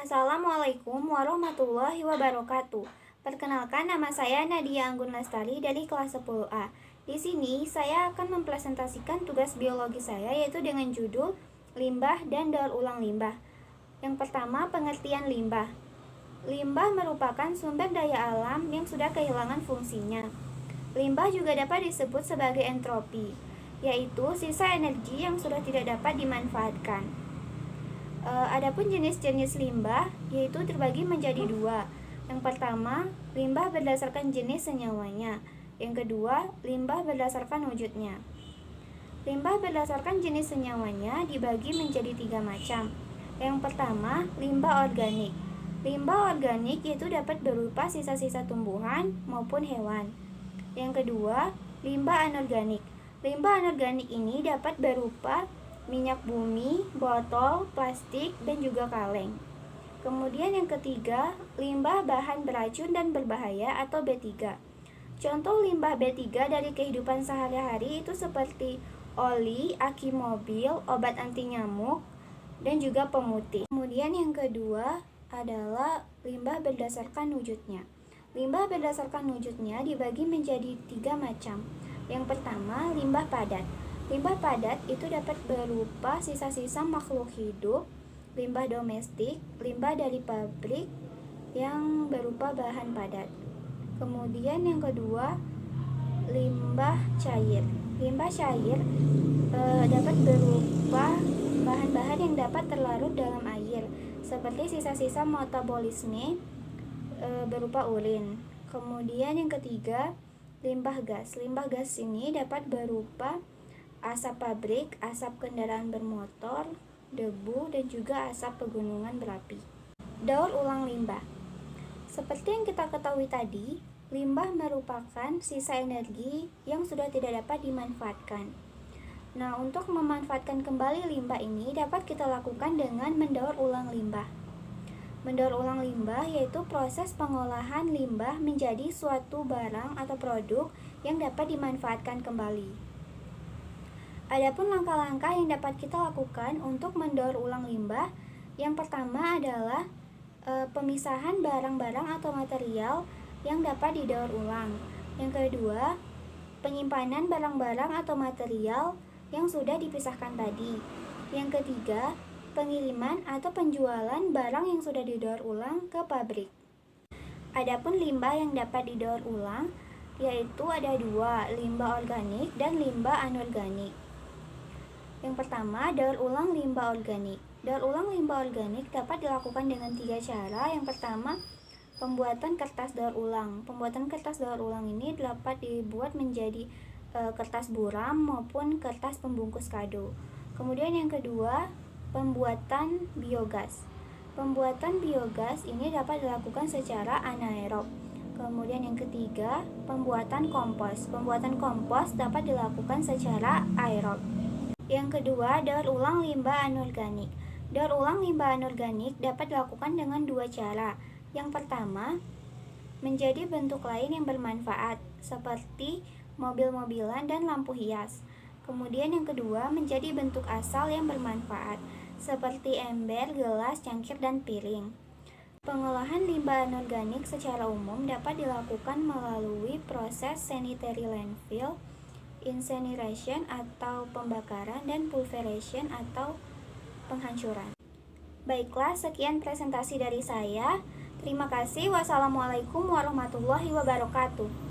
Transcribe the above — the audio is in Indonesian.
Assalamualaikum warahmatullahi wabarakatuh. Perkenalkan, nama saya Nadia Anggun Lestari dari kelas 10A. Di sini saya akan mempresentasikan tugas biologi saya, yaitu dengan judul limbah dan daur ulang limbah. Yang pertama, pengertian limbah. Limbah merupakan sumber daya alam yang sudah kehilangan fungsinya. Limbah juga dapat disebut sebagai entropi, yaitu sisa energi yang sudah tidak dapat dimanfaatkan. Adapun jenis-jenis limbah yaitu terbagi menjadi dua. Yang pertama, limbah berdasarkan jenis senyawanya. Yang kedua, limbah berdasarkan wujudnya. Limbah berdasarkan jenis senyawanya dibagi menjadi tiga macam. Yang pertama, limbah organik. Limbah organik yaitu dapat berupa sisa-sisa tumbuhan maupun hewan. Yang kedua, limbah anorganik. Limbah anorganik ini dapat berupa minyak bumi, botol, plastik, dan juga kaleng. Kemudian yang ketiga, limbah bahan beracun dan berbahaya atau B3. Contoh limbah B3 dari kehidupan sehari-hari itu seperti oli, aki mobil, obat anti nyamuk, dan juga pemutih. Kemudian yang kedua adalah limbah berdasarkan wujudnya. Limbah berdasarkan wujudnya dibagi menjadi tiga macam. Yang pertama, limbah padat. Limbah padat itu dapat berupa sisa-sisa makhluk hidup, limbah domestik, limbah dari pabrik yang berupa bahan padat. Kemudian yang kedua, limbah cair. Limbah cair dapat berupa bahan-bahan yang dapat terlarut dalam air, seperti sisa-sisa metabolisme berupa urin. Kemudian yang ketiga, limbah gas. Limbah gas ini dapat berupa asap pabrik, asap kendaraan bermotor, debu, dan juga asap pegunungan berapi. Daur ulang limbah. Seperti yang kita ketahui tadi, limbah merupakan sisa energi yang sudah tidak dapat dimanfaatkan. Nah, untuk memanfaatkan kembali limbah ini dapat kita lakukan dengan mendaur ulang limbah. Mendaur ulang limbah yaitu proses pengolahan limbah menjadi suatu barang atau produk yang dapat dimanfaatkan kembali. Adapun langkah-langkah yang dapat kita lakukan untuk mendaur ulang limbah, yang pertama adalah pemisahan barang-barang atau material yang dapat didaur ulang. Yang kedua, penyimpanan barang-barang atau material yang sudah dipisahkan tadi. Yang ketiga, pengiriman atau penjualan barang yang sudah didaur ulang ke pabrik. Adapun limbah yang dapat didaur ulang yaitu ada dua, limbah organik dan limbah anorganik. Yang pertama, daur ulang limbah organik. Daur ulang limbah organik dapat dilakukan dengan tiga cara. Yang pertama, pembuatan kertas daur ulang. Pembuatan kertas daur ulang ini dapat dibuat menjadi kertas buram maupun kertas pembungkus kado. Kemudian yang kedua, pembuatan biogas. Pembuatan biogas ini dapat dilakukan secara anaerob. Kemudian yang ketiga, pembuatan kompos. Pembuatan kompos dapat dilakukan secara aerob. Yang kedua, daur ulang limbah anorganik. Daur ulang limbah anorganik dapat dilakukan dengan dua cara. Yang pertama, menjadi bentuk lain yang bermanfaat, seperti mobil-mobilan dan lampu hias. Kemudian yang kedua, menjadi bentuk asal yang bermanfaat, seperti ember, gelas, cangkir, dan piring. Pengolahan limbah anorganik secara umum dapat dilakukan melalui proses sanitary landfill, incineration atau pembakaran, dan pulverization atau penghancuran. Baiklah, sekian presentasi dari saya. Terima kasih. Wassalamualaikum warahmatullahi wabarakatuh.